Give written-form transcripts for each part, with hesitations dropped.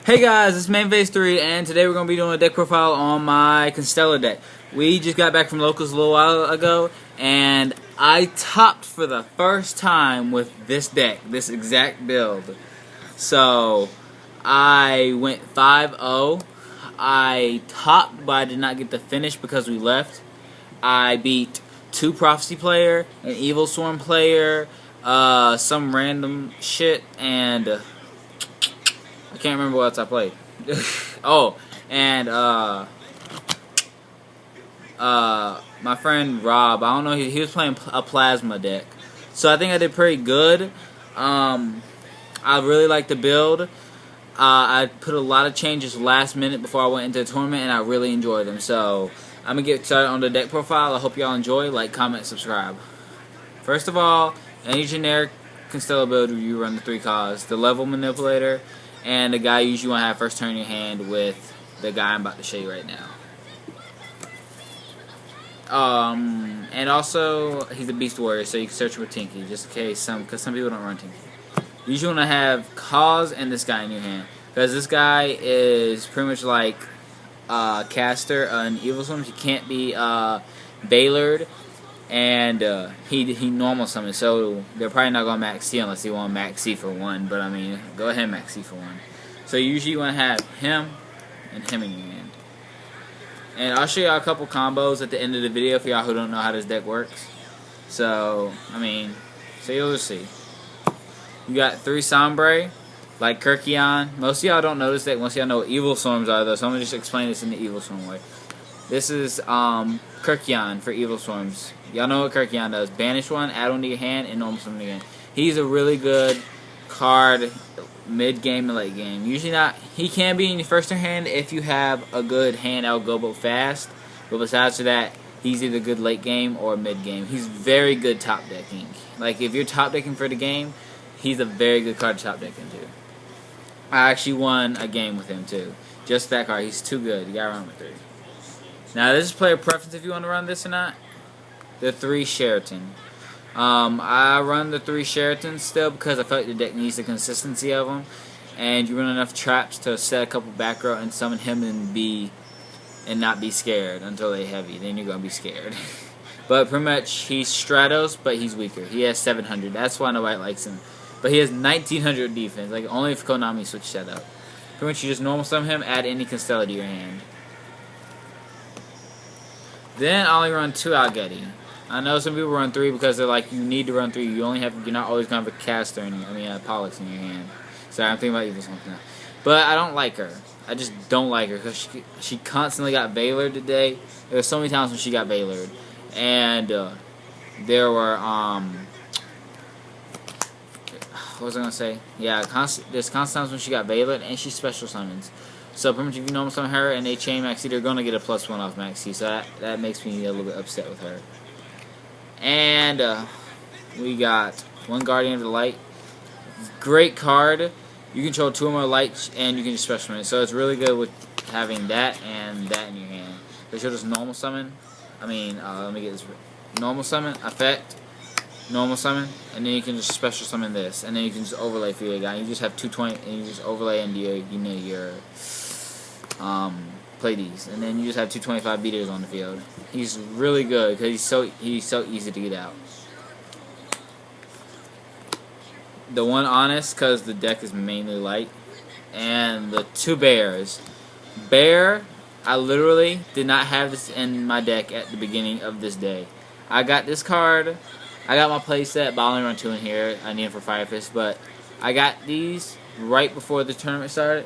Hey guys, it's Main Phase 3, and today we're going to be doing a deck profile on my Constellar deck. We just got back from locals a little while ago, and I topped for the first time with this deck, this exact build. So, I went 5-0. I topped, but I did not get the finish because we left. I beat 2 Prophecy player, an Evil Swarm player, some random shit, and I can't remember what else I played. Oh, and my friend Rob, I don't know, he was playing a plasma deck. So I think I did pretty good. I really like the build. I put a lot of changes last minute before I went into the tournament, and I really enjoyed them. So I'm going to get started on the deck profile. I hope y'all enjoy. Like, comment, subscribe. First of all, any generic Constellar build where you run the 3 cards, the level manipulator, and the guy you usually want to have first turn in your hand with the guy I'm about to show you right now. And also, he's a Beast Warrior, so you can search with Tinky, just in case, because some people don't run Tinky. You usually want to have Cause and this guy in your hand, because this guy is pretty much like Caster and Evil Swarms. He can't be Bailored, and he normal summons, so they're probably not going to max C unless you want max C for 1, but I mean, go ahead and max C for 1. So you usually want to have him and him in your hand. And I'll show y'all a couple combos at the end of the video for y'all who don't know how this deck works. So, I mean, so you'll just see. You got 3 Sombre, like Kirkion. Most of y'all don't know this deck, most of y'all know what Evil Swarms are though, so I'm going to just explain this in the Evil Swarm way. This is Kirkion for Evil Swarms. Y'all know what Kirkion does. Banish 1, add 1 to your hand, and normal summon again. He's a really good card mid-game and late-game. Usually not. He can be in your first turn hand if you have a good hand that'll go both fast. But besides that, he's either good late-game or mid-game. He's very good top decking. Like, if you're top decking for the game, he's a very good card to top deck into. I actually won a game with him, too. Just that card. He's too good. You gotta run with 3. Now, this is player preference if you want to run this or not. The 3 Sheraton. I run the 3 Sheratons still because I feel like the deck needs the consistency of them. And you run enough traps to set a couple back row and summon him and not be scared until they heavy. Then you're going to be scared. But pretty much, he's Stratos, but he's weaker. He has 700. That's why nobody likes him. But he has 1900 defense. Like, only if Konami switched that up. Pretty much, you just normal summon him, add any Constellar to your hand. Then I only run 2 Algetti. I know some people run 3 because they're like, you need to run 3. You're not always gonna have a Caster Pollux in your hand. Sorry, I'm thinking about Evil Swarms now. But I don't like her. I just don't like her because she constantly got Bailored today. There were so many times when she got Bailored, and there were what was I gonna say? Yeah, there's constant times when she got Bailored and she special summons. So pretty much if you normal summon her and they chain Max C, they're gonna get a +1 off Max C. So that makes me a little bit upset with her. And we got 1 Guardian of the Light. Great card. You control 2 or more lights, and you can just special summon it. So it's really good with having that and that in your hand. So she'll just normal summon. Let me get this. Normal summon, effect, normal summon, and then you can just special summon this, and then you can just overlay for your guy. You just have 220, and you just overlay into your play these, and then you just have 225 beaters on the field. He's really good because he's so easy to get out. The 1 Honest because the deck is mainly light, and the 2 Bears. Bear, I literally did not have this in my deck at the beginning of this day. I got this card. I got my playset, but I only run 2 in here. I need them for Fire Fist, but I got these right before the tournament started.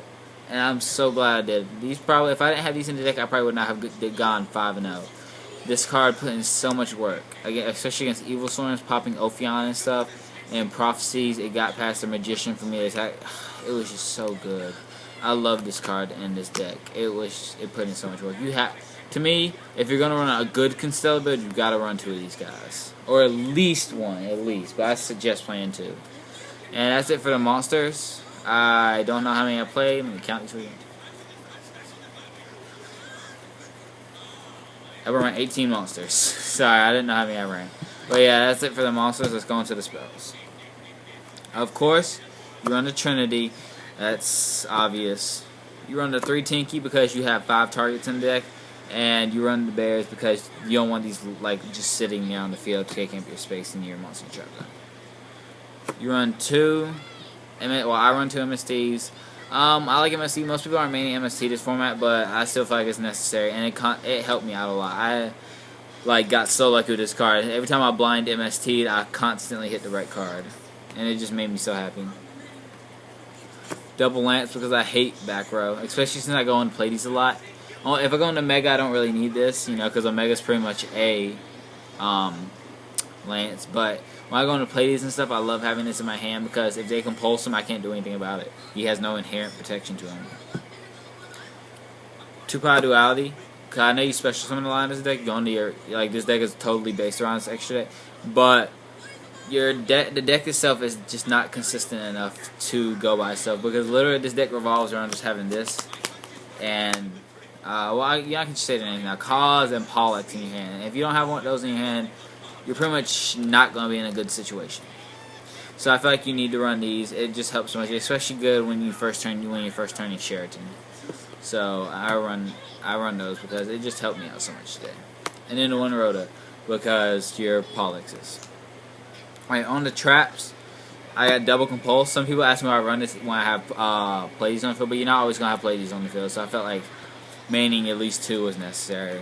And I'm so glad I did. These probably, if I didn't have these in the deck, I probably would not have gone 5-0. This card put in so much work, especially against Evil Swarms, popping Ophion and stuff, and Prophecies. It got past the Magician for me to attack. It was just so good. I love this card in this deck. It put in so much work. To me, if you're gonna run a good Constellar build, you gotta run 2 of these guys, or at least 1, at least. But I suggest playing 2. And that's it for the monsters. I don't know how many I played. Let me count these for you. I ran 18 monsters. Sorry, I didn't know how many I ran. But yeah, that's it for the monsters. Let's go into the spells. Of course, you run the Trinity. That's obvious. You run the 3 Tinky because you have 5 targets in the deck, and you run the Bears because you don't want these like just sitting there on the field taking up your space in your monster shotgun. You run 2. Well, I run 2 MSTs. I like MST. Most people aren't mainly MST this format, but I still feel like it's necessary, and it helped me out a lot. I got so lucky with this card. Every time I blind MST'd, I constantly hit the right card, and it just made me so happy. Double Lance because I hate back row, especially since I go and play these a lot. If I go into Mega, I don't really need this, because Omega's pretty much a Lance. But when I go into play these and stuff, I love having this in my hand because if they compulse him, I can't do anything about it. He has no inherent protection to him. 2-power duality. Cause I know you special summon a lot in this deck. Go into your this deck is totally based around this extra deck, but the deck itself is just not consistent enough to go by itself because literally this deck revolves around just having this and I can just say the name now, Cause and Pollux in your hand. And if you don't have one of those in your hand, you're pretty much not going to be in a good situation. So I feel like you need to run these. It just helps so much, especially good when you first turn in Sheraton. So I run those because it just helped me out so much today. And then the one Rhoda because your Polluxes. Alright, on the traps, I got double compulse. Some people ask me why I run this when I have Pleiades on the field, but you're not always going to have Pleiades on the field. So I felt like maining at least 2 was necessary.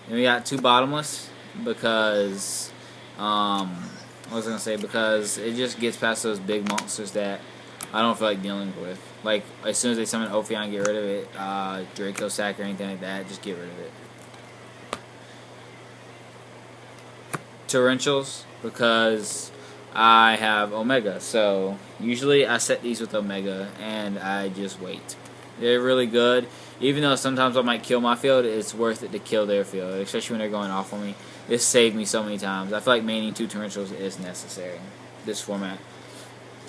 Then we got 2 bottomless because what was I gonna say? Because it just gets past those big monsters that I don't feel like dealing with. Like as soon as they summon Ophion, get rid of it. Draco Sack or anything like that, just get rid of it. Torrentials because I have Omega. So usually I set these with Omega and I just wait. They're really good. Even though sometimes I might kill my field, it's worth it to kill their field, especially when they're going off on me. This saved me so many times. I feel like maining 2 Torrentials is necessary. This format.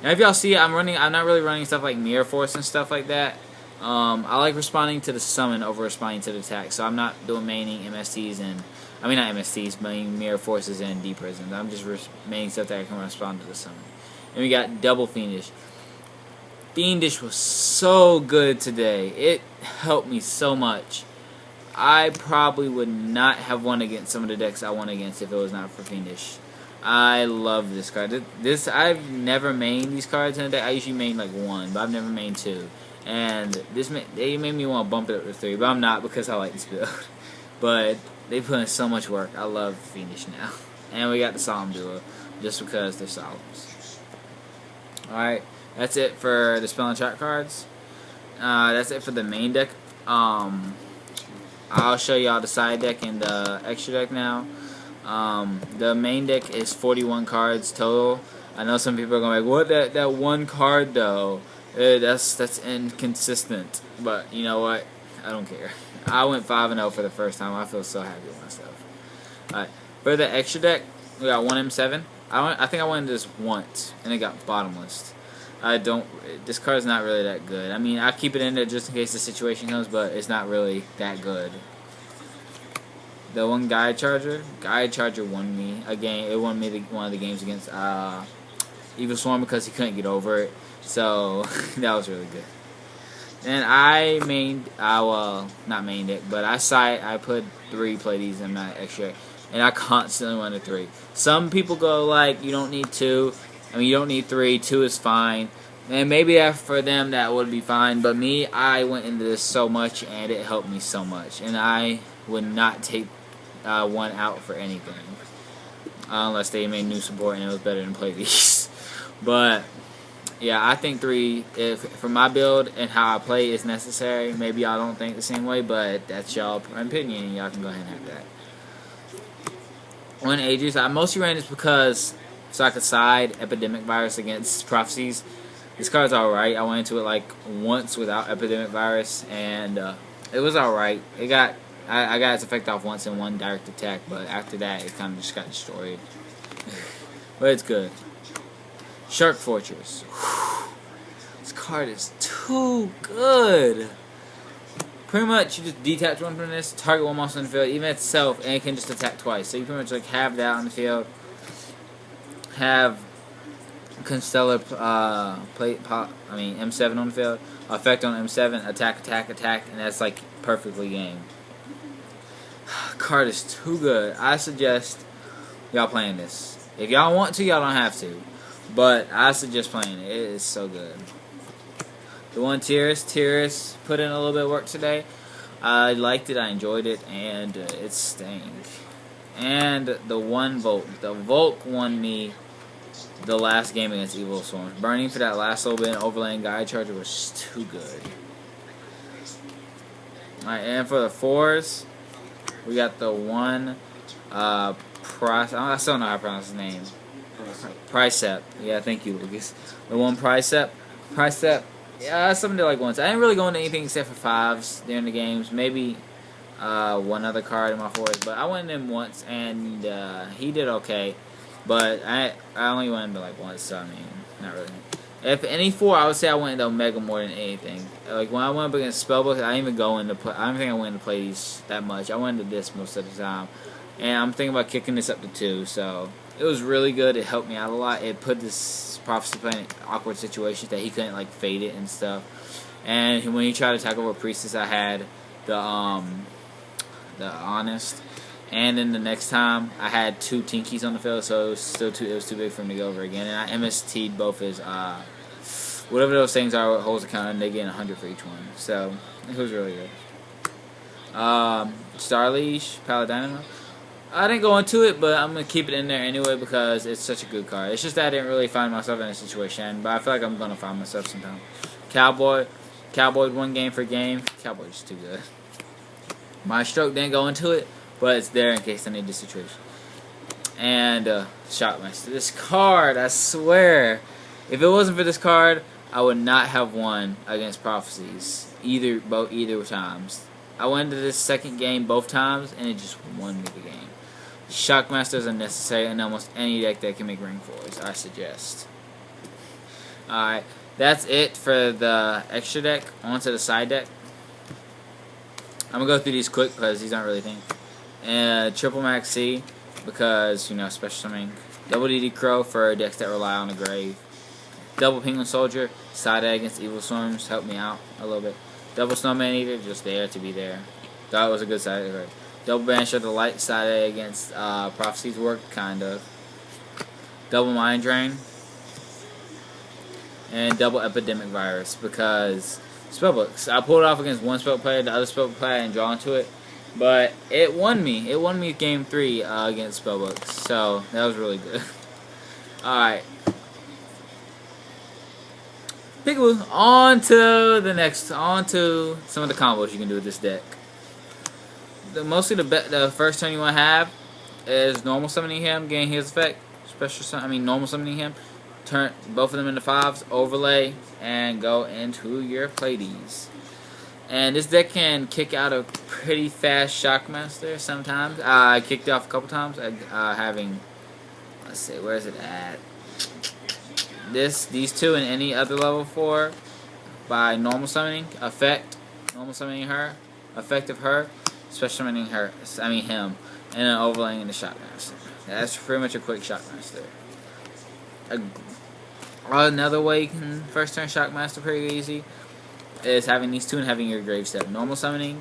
Now, if y'all see, I'm not really running stuff like Mirror Force and stuff like that. I like responding to the summon over responding to the attack. So I'm not doing maining MSTs and not MSTs, but Mirror Forces and Deep Prisons. I'm just maining stuff that I can respond to the summon. And we got double Fiendish. Fiendish was so good today. It helped me so much. I probably would not have won against some of the decks I won against if it was not for Fiendish. I love this card. I've never mained these cards in a deck. I usually main like 1, but I've never mained 2. And they made me want to bump it up to 3, but I'm not because I like this build. But they put in so much work. I love Fiendish now. And we got the Solemn Duo just because they're Solemns. Alright. That's it for the spell and trap cards. That's it for the main deck. I'll show y'all the side deck and the extra deck now. The main deck is 41 cards total. I know some people are going to be like, what, that one card though? That's inconsistent. But you know what? I don't care. I went 5-0 for the first time. I feel so happy with myself. Alright, for the extra deck, we got 1 M7. I think I went this once, and it got bottomless. This card's not really that good. I mean, I keep it in there just in case the situation comes, but it's not really that good. The one Gaia Charger won me a game. It won me one of the games against Evil Swarm because he couldn't get over it. So that was really good. And I mained, not mained it, but I put 3 Pleiades in my extra, and I constantly went to 3. Some people go like, you don't need 2. I mean, you don't need 3. 2 is fine. And maybe for them that would be fine. But me, I went into this so much, and it helped me so much. And I would not take 1 out for anything. Unless they made new support and it was better than Pleiades. But, yeah, I think 3, for my build and how I play, is necessary. Maybe y'all don't think the same way, but that's y'all's opinion, and y'all can go ahead and have that. 1 Aegis, I mostly ran this because so I could side Epidemic Virus against Prophecies. This card's alright. I went into it like once without Epidemic Virus, and it was alright. I got its effect off once in 1 direct attack, but after that it kind of just got destroyed. But it's good. Shark Fortress. Whew. This card is too good. Pretty much you just detach 1 from this, target 1 monster on the field, even itself, and it can just attack twice. So you pretty much like have that on the field. Have Constellar M7 on the field. Effect on M7, attack, and that's like perfectly game. Card is too good. I suggest y'all playing this. If y'all want to, y'all don't have to. But I suggest playing it. It is so good. The one Tyree put in a little bit of work today. I liked it, I enjoyed it, and it stank. And the one Volk. The Volk won me the last game against Evil Swarms. Burning for that last little bit and overlaying Guide Charger was just too good. Alright, and for the 4s, we got the one I still don't know how to pronounce his name. Pricep. Yeah, thank you, Lucas. The one Pricep. Yeah, that's something to like once. I didn't really go into anything except for 5s during the games. Maybe one other card in my 4s, but I went in once and he did okay. But I only went into like once, so I mean, not really. If any 4, I would say I went into Omega more than anything. Like when I went up against Spellbook, I didn't even go into play. I don't think I went into play these that much. I went into this most of the time, and I'm thinking about kicking this up to 2. So it was really good. It helped me out a lot. It put this Prophecy player in awkward situations that he couldn't like fade it and stuff. And when he tried to attack over Priestess, I had the Honest. And then the next time, I had 2 Tinkies on the field, so it was still too big for him to go over again. And I MST'd both his whatever those things are, what holds the counter, and they get 100 for each one. So it was really good. Starleash, Paladino. I didn't go into it, but I'm gonna keep it in there anyway because it's such a good card. It's just that I didn't really find myself in a situation, but I feel like I'm gonna find myself sometime. Cowboy 1 game for game. Cowboy's just too good. My stroke didn't go into it, but it's there in case I need the situation. And Shockmaster. This card, I swear, if it wasn't for this card, I would not have won against Prophecies either times. I went into this second game both times, and it just won me the game. Shockmasters are necessary in almost any deck that can make ring 4s, I suggest. Alright, that's it for the extra deck. On to the side deck. I'm going to go through these quick because these aren't really things. Triple Max C because, you know, special summoning. Double DD Crow for decks that rely on a grave. Double Penguin Soldier, side deck against Evil Swarms, help me out a little bit. Double Snowman Eater, just there to be there. That was a good side deck. Double Banisher of the Light, side deck against Prophecies worked, kind of. Double Mind Drain. And double Epidemic Virus because Spellbooks. I pulled it off against one spell player, the other spell player, and draw into it. But it won me. It won me game 3 against Spellbooks. So that was really good. Alright. Peekaboo. On to some of the combos you can do with this deck. Mostly the first turn you want to have is normal summoning him, gain his effect. Normal summoning him. Turn both of them into 5s, overlay, and go into your Pleiades. And this deck can kick out a pretty fast Shockmaster sometimes. I kicked it off a couple times. Having, let's see, where is it at? These 2 and any other level 4 by normal summoning, normal summoning her, effect of her, special summoning him, and then overlaying into Shockmaster. That's pretty much a quick Shockmaster. Another way you can first turn Shockmaster pretty easy is having these 2 and having your grave step. Normal summoning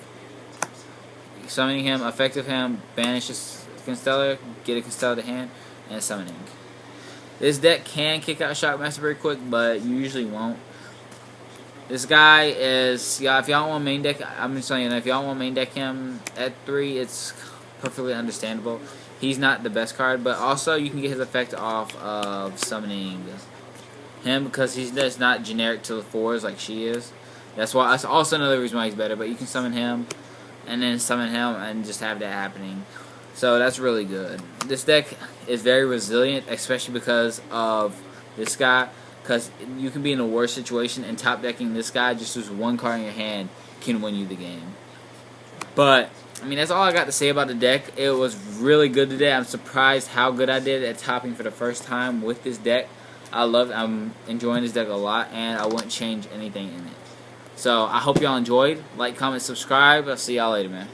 him, effective him, banishes Constellar, get a Constellar to hand, and summoning. This deck can kick out Shockmaster very quick, but you usually won't. This guy is, if y'all want main deck, I'm just telling you, if y'all want main deck him at 3, it's perfectly understandable. He's not the best card, but also you can get his effect off of summoning him because he's just not generic to the 4s like she is. That's also another reason why he's better, but you can summon him and then summon him and just have that happening. So that's really good. This deck is very resilient, especially because of this guy. Because you can be in a worse situation and top decking this guy, just with 1 card in your hand can win you the game. But, that's all I got to say about the deck. It was really good today. I'm surprised how good I did at topping for the first time with this deck. I'm enjoying this deck a lot, and I wouldn't change anything in it. So, I hope y'all enjoyed. Like, comment, subscribe. I'll see y'all later, man.